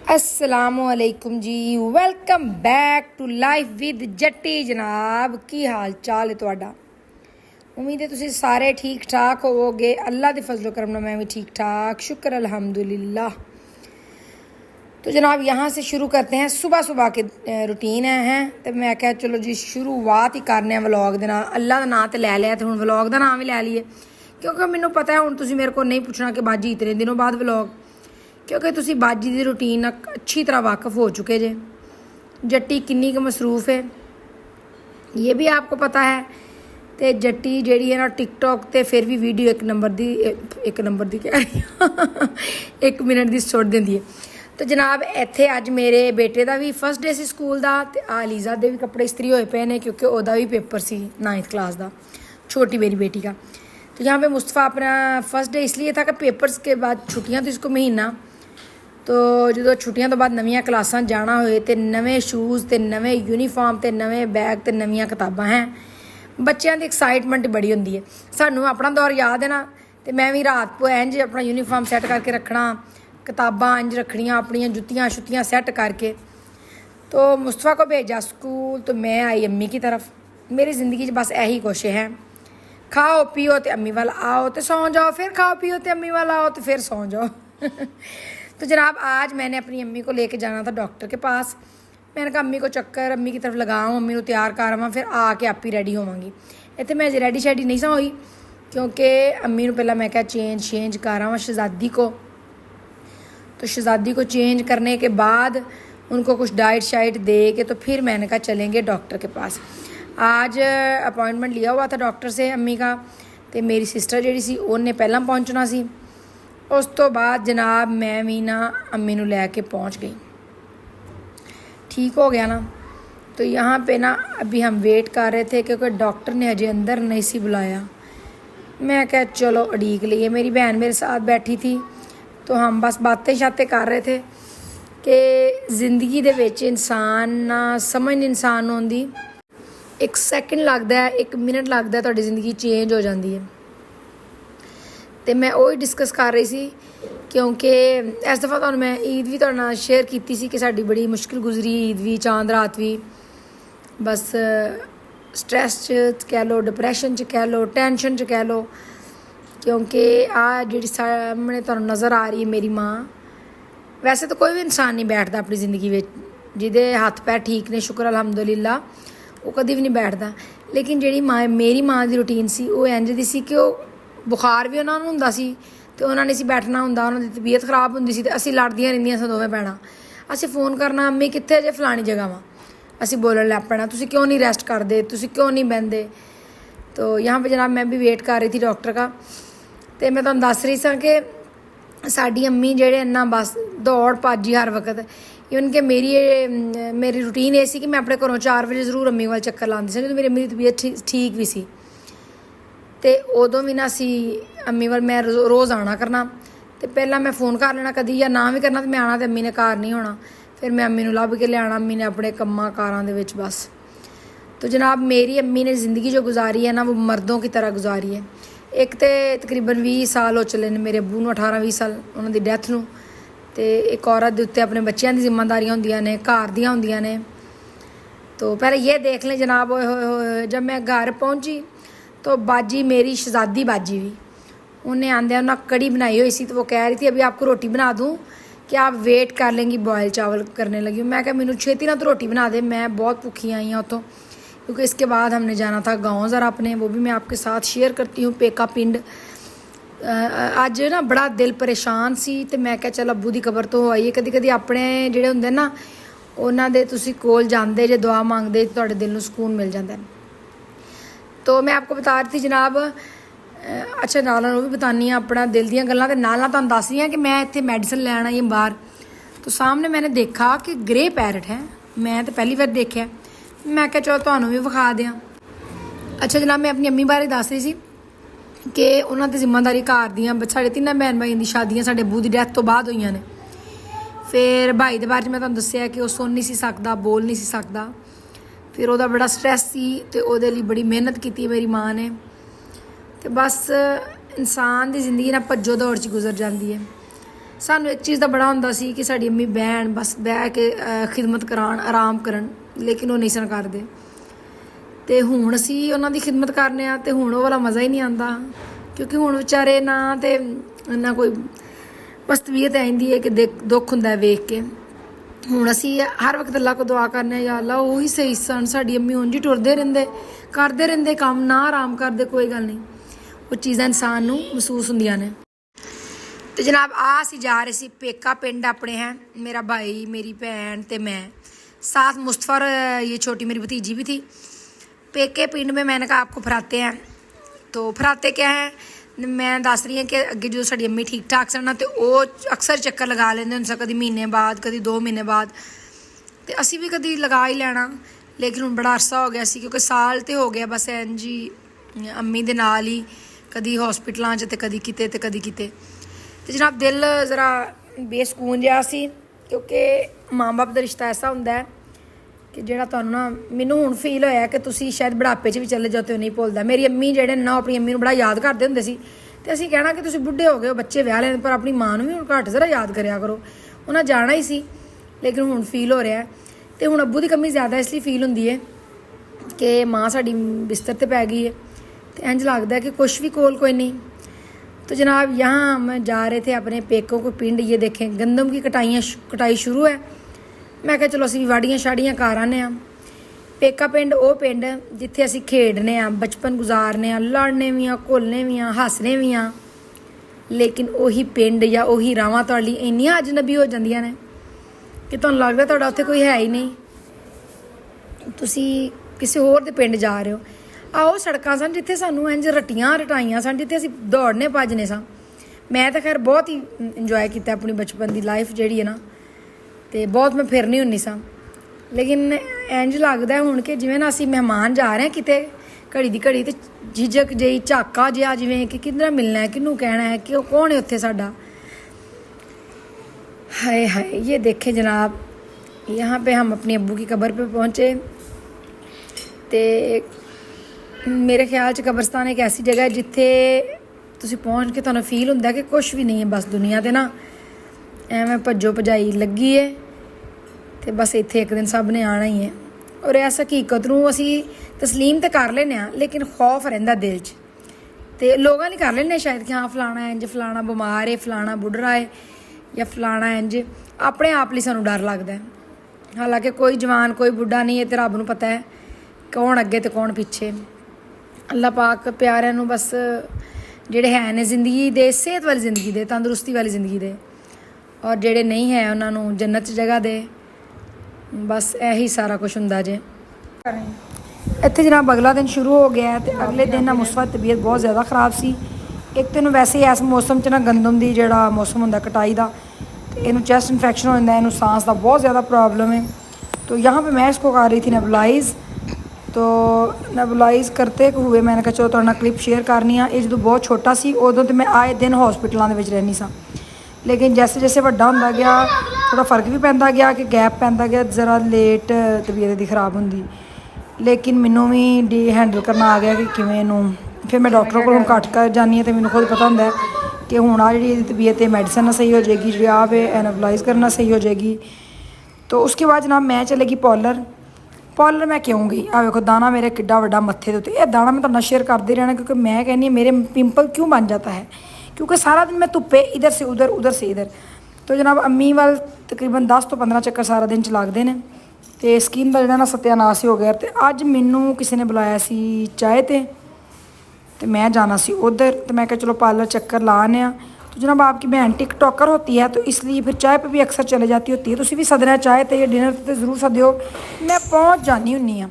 अस्सलामुअलैकुम जी, welcome back to life with Jatti. जनाब की हाल चाल है तुहाडा? उम्मीद है तुसीं सारे ठीक ठाक होवोगे। अल्लाह के फजलो करम नाल मैं भी ठीक ठाक, शुक्र अल्हम्दुलिल्लाह। तो जनाब यहाँ से शुरू करते हैं। सुबह सुबह के रूटीन है तो मैं क्या चलो जी शुरुआत ही करने व्लॉग के नाल। अल्लाह का नाम तो लै लिया तो हुण व्लॉग का नाम भी लै लीए, क्योंकि मैनू पता है हुण तुसीं मेरे को नहीं पूछना कि बाजी इतने दिनों बाद व्लॉग, क्योंकि तुसी बाजी की रूटीन अच्छी तरह वाकफ हो चुके जे। जट्टी किन्नी क मसरूफ़ है ये भी आपको पता है। तो जट्टी जी है ना टिकटॉक ते फिर भी वीडियो एक नंबर दी कह रही एक मिनट की सुट देंदी है। तो जनाब इत्थे अज मेरे बेटे का भी फर्स्ट डे सी स्कूल का, तो आलीज़ा के भी कपड़े इस्त्री होए पे ने क्योंकि वह भी पेपर सी 9th क्लास का, छोटी मेरी बेटी का। तो यहाँ पे मुस्तफ़ा अपना फर्स्ट डे इसलिए था कि पेपर्स के बाद छुट्टियाँ तो इसको महीना, तो जो छुट्टियां तो बाद नवीं क्लासा जाना होए तो नवे शूज़ तो नवे यूनीफॉर्म तो नवे बैग तो नवीं किताबां हैं। बच्चों की एक्साइटमेंट बड़ी होंदी है। सानू अपना दौर याद है ना, तो मैं भी रात को इंज अपना यूनीफॉर्म सैट करके रखना, किताबां इंज रखनियाँ, अपनियां जुत्तियाँ शुत्तियाँ सैट करके। तो मुस्तफ़ा को भेजा स्कूल तो मैं आई अम्मी की तरफ। मेरी ज़िंदगी बस यही कुछ है, खाओ पियो तो अम्मी वाल आओ तो सौ जाओ, फिर खाओ पियो तो अम्मी वाल आओ तो फिर सौ जाओ। तो जनाब आज मैंने अपनी अम्मी को लेके जाना था डॉक्टर के पास। मैंने कहा अम्मी को चक्कर अम्मी की तरफ लगाऊँ, अम्मी को तैयार करावां, फिर आके आप ही रेडी होवांगी। इतने मैं अजे रेडी शेडी नहीं सा हुई, क्योंकि अम्मी को पहला मैं क्या चेंज करावां शहज़ादी को। तो शहज़ादी को चेंज करने के बाद उनको कुछ डाइट शाइट दे के तो फिर मैंने कहा चलेंगे डॉक्टर के पास। आज अपॉइंटमेंट लिया हुआ था डॉक्टर से अम्मी का, तो मेरी सिस्टर जी सी उन्हें पहला पहुँचना सी। उस तो बाद जनाब मैं भी ना अम्मी नूं लैके पहुँच गई। ठीक हो गया ना। तो यहाँ पे ना अभी हम वेट कर रहे थे क्योंकि डॉक्टर ने अजय अंदर नहीं सी बुलाया। मैं क्या चलो उड़ीक लिए, मेरी बहन मेरे साथ बैठी थी तो हम बस बातें शातें कर रहे थे कि ज़िंदगी दे विच इंसान ना समझ इंसान होंदी, एक सैकेंड लगता है, एक मिनट लगता है, तुहाडी ज़िंदगी चेंज हो जाती है। तो मैं वही डिस्कस कर रही थी क्योंकि इस दफ़ा तो मैं ईद भी तुहाडे नाल शेयर की सी कि साडी बड़ी मुश्किल गुजरी ईद भी, चांद रात भी। बस स्ट्रैस च कह लो, डिप्रैशन च कह लो, टेंशन च कह लो, क्योंकि आ जी सामने तुहानूं नज़र आ रही है मेरी माँ। वैसे तो कोई भी इंसान नहीं बैठता अपनी ज़िंदगी में, जिहदे हत्थ पैर ठीक ने शुक्र अलहमदुलिल्लाह, वो कभी भी नहीं बैठता। लेकिन जी माँ मेरी माँ की रूटीन सी वो इंज दी सी कि बुखार भी उन्होंने हुंदा सी तो उन्होंने नहीं बैठना हुंदा, उन्होंने तबीयत खराब होंदी सी तो असीं लड़दियां रहिंदियां सी दोवें भैणां। असीं फोन करना अम्मी कित्थे जे फलानी जगह वा, असीं बोलन लग पैना तुसीं क्यों नहीं रेस्ट करते, तुसीं क्यों नहीं बहते। तो यहाँ पे जनाब मैं भी वेट कर रही थी डॉक्टर का। तो मैं तुहानूं दस रही सां कि साडी अम्मी जेहड़े ना बस दौड़ भज्ज ही हर वक्त। इवन कि मेरी रूटीन ये सी कि मैं अपने घरों 4 बजे जरूर अम्मी वाल चक्कर लाती सी, क्योंकि मेरी अम्मी दी तबीयत ठीक भी सी। तो उदों भी ना असी अम्मी वाल मैं रोज़ आना करना, तो पहला मैं फ़ोन कर लेना कदी या ना भी करना, तो मैं आना तो अम्मी ने घर नहीं होना, फिर मैं अम्मी नूं लभ के लियाना, अम्मी ने अपने कम्मां कारां दे विच बस। तो जनाब मेरी अम्मी ने ज़िंदगी जो गुजारी है ना वो मर्दों की तरह गुजारी है। एक तो तकरीबन 20 साल हो चले ने मेरे अबू नूं, 18-20 साल उन्होंने डैथ नूं। तो एक औरत दे उत्ते अपने बच्चों की जिम्मेदारियां होंदियां ने, घर दियां होंदियां ने। तो पहले ये देख लें जनाब, ओए जब मैं घर पहुँची तो बाजी मेरी शहज़ादी बाजी भी उन्हें आंदे उन्हें कड़ी बनाई हुई सी, तो वो कह रही थी अभी आपको रोटी बना दूँ कि आप वेट कर लेंगी, बॉयल चावल करने लगी हूँ। मैं क्या मैनू छेती ना तो रोटी बना दे, मैं बहुत भुखी आई हूँ उतों, क्योंकि इसके बाद हमने जाना था गाँव ज़रा अपने, वो भी मैं आपके साथ शेयर करती हूँ। पेका पिंड अज ना बड़ा दिल परेशान सी, तो मैं क्या चल अब्बू की कबर तो हो आईए, कदी कदी अपने जिहड़े हुंदे ना उन्हां दे तुसीं कोल जांदे जे दुआ मंगदे तो तुहाडे दिल नूं सुकून मिल जाता है। तो मैं आपको बता रही थी जनाब, अच्छा नाल वो भी बतानी अपना दिल दियां गल्लां, ते नाल तुहानूं दस रही कि मैं इत्थे मैडिसन लैन आई बाहर। तो सामने मैंने देखा कि ग्रे पैरट है, मैं तो पहली बार देखा। मैं क्या चलो तुहानूं भी विखा दियां। अच्छा जनाब मैं अपनी अम्मी बारे दस रही सी कि उन्हां दी जिम्मेदारी घर दियां, साढ़े 3 भैन भाइयों दी शादियां साढ़े अब्बू दी डैथ तो बाद होईयां ने। फिर भाई दे बारे च मैं तुहानूं दस्सिया कि वह सुन नहीं सी सकदा, बोल नहीं सी सकदा, फिर वह बड़ा स्ट्रैस सी, तो वो बड़ी मेहनत की मेरी माँ ने। तो बस इंसान की जिंदगी ना भज्जो दौड़ च गुजर जाती है। ਸਾਨੂੰ ਇੱਕ ਚੀਜ਼ ਦਾ ਬੜਾ ਹੁੰਦਾ ਸੀ ਕਿ ਸਾਡੀ ਅੰਮੀ ਬਹਿਣ ਬਸ ਬਹਿ ਕੇ ਖਿਦਮਤ ਕਰਾਉਣ ਆਰਾਮ ਕਰਨ, ਲੇਕਿਨ ਉਹ ਨਹੀਂ ਸਨ ਕਰਦੇ। ਤੇ ਹੁਣ ਅਸੀਂ ਉਹਨਾਂ ਦੀ ਖਿਦਮਤ ਕਰਨੇ ਆ ਤੇ ਹੁਣ ਉਹ ਵਾਲਾ ਮਜ਼ਾ ਹੀ ਨਹੀਂ ਆਉਂਦਾ, ਕਿਉਂਕਿ ਹੁਣ ਵਿਚਾਰੇ ਨਾ ਤੇ ਨਾ ਕੋਈ ਬਸ ਤਬੀਅਤ ਆਉਂਦੀ ਹੈ ਕਿ ਦੁੱਖ ਹੁੰਦਾ ਵੇਖ ਕੇ। ਹੁਣ ਅਸੀਂ ਹਰ ਵਕਤ ਅੱਲਾ ਕੋ ਦੁਆ ਕਰਨੇ, ਯਾ ਅੱਲਾ ਉਹੀ ਸਹੀ ਸਨ, ਸਾਡੀ ਅੰਮੀ ਉਂਝ ਹੀ ਟੁਰਦੇ ਰਹਿੰਦੇ, ਕਰਦੇ ਰਹਿੰਦੇ ਕੰਮ, ਨਾ ਆਰਾਮ ਕਰਦੇ, ਕੋਈ ਗੱਲ ਨਹੀਂ। ਉਹ ਚੀਜ਼ਾਂ ਇਨਸਾਨ ਨੂੰ ਮਹਿਸੂਸ ਹੁੰਦੀਆਂ ਨੇ। तो जनाब ਅਸੀਂ जा रहे सी पेका पिंड अपने हैं, मेरा भाई मेरी भैन ते मैं, साथ मुस्तफ़ा और ये छोटी मेरी भतीजी भी थी। पेके पिंड में मैंने कहा आपको फराते हैं, तो फराते क्या है, मैं दस रही हूँ कि अगे जो साड़ी अम्मी ठीक ठाक सन तो वो अक्सर चक्कर लगा लेंदे हुंदे, कभी महीने बाद कभी 2 महीने बाद, तो असी भी कभी लगा ही लेना। लेकिन हुण बड़ा अरसा हो गया सी, क्योंकि साल तो हो गया बस इंज ही अम्मी दे नाल ही, कभी हॉस्पिटलों च ते कभी किते ते कभी किते। तो जनाब दिल ज़रा बेसकून जहा सी, क्योंकि माँ बाप का रिश्ता ऐसा होंदा है कि जेड़ा तुहानू ना, मैनू हुण फील होया कि तुसी शायद बुढ़ापे च भी चले जाओ तो नहीं भुलदा। मेरी अम्मी जेहड़े ना अपनी अम्मी नू बड़ा याद करदे हुंदे सी, ते असीं कहना कि तुसी बुढ़े हो गए हो, बच्चे विआह लैंदे, पर अपनी माँ नू भी हुण घट ज़रा याद करिया करो। उन्हें जाना ही सी, लेकिन हुण फील हो रहा है। तो हुण अब्बू की कमी ज़्यादा इसलिए फील होंदी है कि माँ साडी बिस्तर ते पै गई है, तो इंज लगदा है कि कुछ भी कोल कोई नहीं। तो जनाब यहाँ हम जा रहे थे अपने पेकों को पिंड, ये देखें गंदम की कटाई शुरू है। मैं कहा चलो असीं भी वाड़ियाँ शाड़ियाँ कर आने। पेका पिंड वो पिंड जिथे असीं खेडने, बचपन गुजारने, लड़ने भी, घुलने भी, हसने भी, लेकिन उही पिंड या उही रावां तुहाडी इन्नियां अजनबी हो जांदियां ने कि तुहानूं लगदा तुहाडा उत्थे कोई है ही नहीं, तुसीं किसी होर दे पिंड जा रहे हो। आओ सड़कां सन जिथे सानूं इंज रट्टियां रटाइयां सन, जिथे असीं दौड़ने भजने सां। मैं तो खैर बहुत ही इंजॉय किया अपनी बचपन की लाइफ जी है ना, तो बहुत मैं फिरनी होनी सां। लेकिन इंज लगदा हुण कि जिवें ना असीं मेहमान जा रहे हैं किते, घड़ी दी घड़ी, तो झिझक जी झाका जिहा जिवें कि किधर मिलना है, किनू कहना है, कि कौन है उत्थे साडा। हाय हाय, ये देखें जनाब, यहाँ पे हम अपनी अब्बू की कब्र पे पहुँचे। तो मेरे ख्याल च कब्रस्तान एक ऐसी जगह है जिथे तुसीं पहुँच के तुहानूं फील हुंदा कि कुछ भी नहीं है, बस दुनिया ते ना एवें भज्जो भजाई लगी है, तो बस इत्थे एक दिन सब ने आना ही है। और इस हकीकत नूं असीं तस्लीम तो कर लैने आ, लेकिन खौफ रहिंदा दिल च, ते लोगां नहीं कर लैने शायद कि हाँ फलाना इंज, फलाना बमार है, फलाना बुढ़ड़ा है, या फलाना इंज। अपने आप लिए सानूं डर लगदा है, हालांकि कोई जवान कोई बुढ़ा नहीं है, तो रब नूं पता है कौन अगे तो कौन पिछे। अल्लाह पाक प्यारिਆਂ ਨੂੰ बस ਜਿਹੜੇ है ने जिंदगी दे, सेहत वाली जिंदगी दे, तंदुरुस्ती वाली जिंदगी दे, और ਜਿਹੜੇ नहीं है उन्होंने जन्नत च जगह दे। बस यही सारा कुछ हुंदा जे। इत्थे जनाब अगला दिन शुरू हो गया है, तो अगले दिन ना मुस्तफा की तबीयत बहुत ज़्यादा ख़राब सी। एक तो वैसे ही इस मौसम च ना गंदम की जो मौसम होंदा कटाई का, तो इनू चैस्ट इन्फेक्शन हो जाता है, इनू सांस का बहुत ज़्यादा प्रॉब्लम है। तो यहाँ पर मैं इसको कर रही थी नेबुलाइज़। तो नेबुलाइज़ करते हुए मैंने कहा चलो तुहाडे नाल क्लिप शेयर करनी है। ये जो बहुत छोटा सी उदों तो मैं आए दिन हॉस्पिटलों के रहनी सा, लेकिन जैसे जैसे वड्डा होंदा गया थोड़ा फर्क भी पैंदा गया कि गैप पैंदा गया, ज़रा लेट तबीयत दी खराब होंदी, लेकिन मैनू भी हैंडल करना आ गया कि किवें नूं। फिर मैं डॉक्टर को घट कर जानी है, तो मैनू खुद पता होंदा है कि हुण आ जी तबीयत है मेडिसिन सही हो जाएगी, जी आप नेबुलाइज़ करना सही हो जाएगी। तो उसके बाद जनाब मैं चलेगी पार्लर मैं क्यों गई, आ देखो दाना मेरे किड्डा वड्डा मत्थे दे उत्ते। यह दाना मैं तुहाडे नाल शेयर करते रहना, क्योंकि मैं कहनी मेरे पिंपल क्यों बन जाता है, क्योंकि सारा दिन मैं धुप्पे इधर से उधर उधर से इधर। तो जनाब अम्मी वाल तकरीबन 10 तो 15 चक्कर सारा दिन च लगते हैं, तो स्किन का जो ना सत्यानाश ही हो गया। तो अज मैनू किसी ने बुलाया सी चाय तो मैं जाना सी उधर, तो मैं कहा चलो पार्लर चक्कर ला आने। तो जनाब आपकी बहन टिकटॉकर होती है, तो इसलिए फिर चाय पे भी अक्सर चले जाती होती है। तुसीं भी सदना चाय तो या डिनर तो ज़रूर सदो, मैं पहुँच जानी हुन्नी हाँ।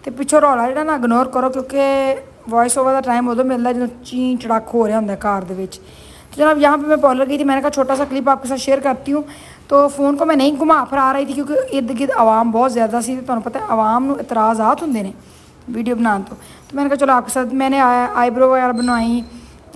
तो पिछों रौला जो ना इग्नोर करो, क्योंकि वॉइस ओवर का टाइम उदों मिलता जो ची चड़ाक हो रहा होंगे घर दे विच। तो जनाब यहाँ पे मैं पार्लर गई थी, मैंने कहा छोटा सा क्लिप आपके साथ शेयर करती हूँ। तो फ़ोन को मैं नहीं घुमा फिरा रही थी, क्योंकि इर्द गिर्द आवाम बहुत ज़्यादा सी, तो पता है आवाम को इतराज़ात होंगे ने वीडियो बनाने तो मैंने कहा चलो आपके साथ। मैंने आईब्रो वगैरह बनवाई,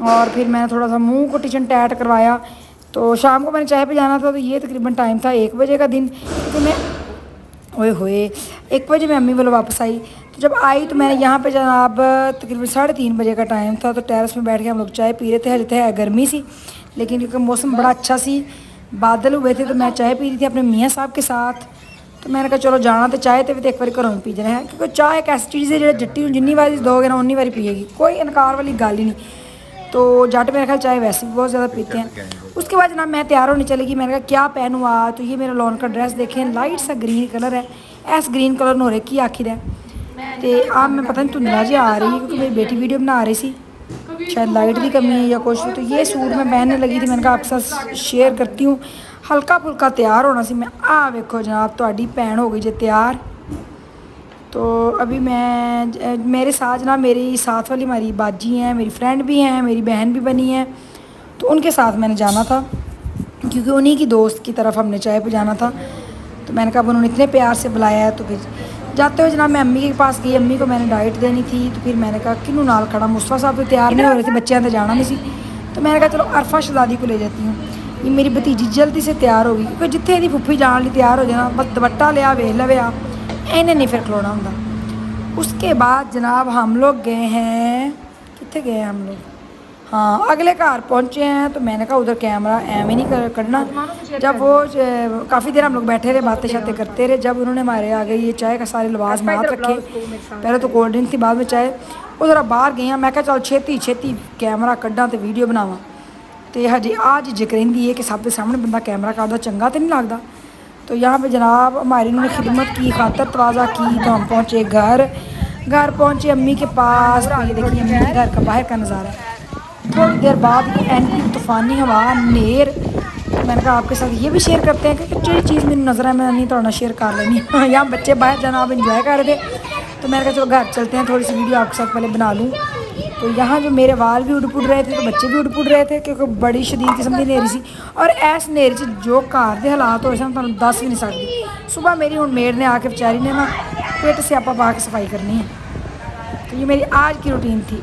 और फिर मैंने थोड़ा सा मुंह को टिचन टैट करवाया। तो शाम को मैंने चाय पे जाना था, तो ये तकरीबन टाइम था 1 बजे का दिन। तो मैं ओए होए 1 बजे मैं अम्मी वालों वापस आई। तो जब आई तो मैंने यहाँ पे जनाब तकरीबन 3:30 बजे का टाइम था। तो टेरेस में बैठ के हम लोग चाय पी रहे थे। हजे तो गर्मी सी, लेकिन क्योंकि मौसम बड़ा अच्छा सी, बादल हुए थे, तो मैं चाय पी रही थी अपने मियाँ साहब के साथ। तो मैंने कहा चलो जाना तो चाय तो एक बार घरों में पी जाना है, क्योंकि चाय एक ऐसी चीज़ है जो जट्टी जिन्नी बारी दोगे ना उन्नी बारी पिएगी, कोई इनकार वाली गल ही नहीं। तो जट मेरे ख्याल चाय वैसे भी बहुत ज़्यादा पीते हैं। उसके बाद जनाब मैं तैयार होने चलेगी। मैंने कहा क्या पहनूँ आज, तो ये मेरा लॉन का ड्रेस देखें, लाइट सा ग्रीन कलर है। ऐस ग्रीन कलर नोरे की आखिर है। तो आप मैं पता नहीं धुंधला जी आ रही है, क्योंकि मेरी बेटी वीडियो बना रही सी, शायद लाइट की कमी है या कुछ। तो ये सूट मैं पहनने लगी थी, मैंने कहा आपके साथ शेयर करती हूँ। हल्का फुल्का तैयार होना सी मैं। वेखो जनाब तुहाडी भैन हो गई जे तैयार। तो अभी मैं मेरे साथ ना मेरी साथ वाली हमारी बाजी हैं, मेरी फ्रेंड भी हैं, मेरी बहन भी बनी है। तो उनके साथ मैंने जाना था, क्योंकि उन्हीं की दोस्त की तरफ हमने चाय पे जाना था। तो मैंने कहा उन्होंने इतने प्यार से बुलाया है, तो फिर जाते हुए जनाब मैं अम्मी के पास गई। अम्मी को मैंने डाइट देनी थी। तो फिर मैंने कहा किनू नाल खड़ा, मुस्तफा साहब तो तैयार नहीं हो रहे थे, बच्चों तो जाना नहीं सी। तो मैंने कहा चलो अरफा शहजादी को ले जाती हूँ। ये मेरी भतीजी जल्दी से तैयार हो गई, क्योंकि जिथे यदि फुफी जाने लिए तैयार हो जाना, बस दुपट्टा लिया वेख लवे आ, इन्हें नहीं फिर खलोना होंगे। उसके बाद जनाब हम लोग गए हैं, कितने गए हैं हम लोग, हाँ अगले घर पहुँचे हैं। तो मैंने कहा उधर कैमरा एवं नहीं करना। जब वो काफ़ी देर हम लोग बैठे रहे, बातें शातें करते रहे। जब उन्होंने हमारे आगे ये चाय का सारे लवाज मात रखे, पहले तो कोल्ड ड्रिंक थी, बाद में चाय। वो जरा बाहर गई हैं, मैं कहा चल छेती छेती कैमरा कड्डा तो वीडियो बनावा। तो हजे आज जिक्रेंदी है कि सब के सामने बंदा कैमरा करता चंगा तो नहीं लगता। तो यहाँ पे जनाब हमारी उन्होंने खिदमत की, खातर तवाज़ा की। तो हम पहुँचे घर पहुँचे अम्मी के पास। तो ये देखिए अम्मी के घर का बाहर का नज़ारा है। थोड़ी देर बाद एंटी तूफ़ानी हवा नेर। तो मैंने कहा आपके साथ ये भी शेयर करते हैं, क्योंकि जो चीज़ मैंने नज़र है मैं नहीं थोड़ा शेयर कर लेनी। यहाँ बच्चे बाहर जनाब इंजॉय कर रहे थे। तो मैंने कहा चलो घर चलते हैं, थोड़ी सी वीडियो आपके साथ पहले बना लूँ। तो यहाँ जो मेरे वाल भी उड़ पुड़ रहे थे, तो बच्चे भी उड़ पुड़ रहे थे, क्योंकि बड़ी शदीद किस्म की नेरी सी। और इस नेरी च जो घर के हालात होए सन तुहानूं दस भी नहीं सकती। सुबह मेरी हुण मेड ने आके बेचारी ने ना पेट स्यापा पा के सफाई करनी है। तो ये मेरी आज की रूटीन थी।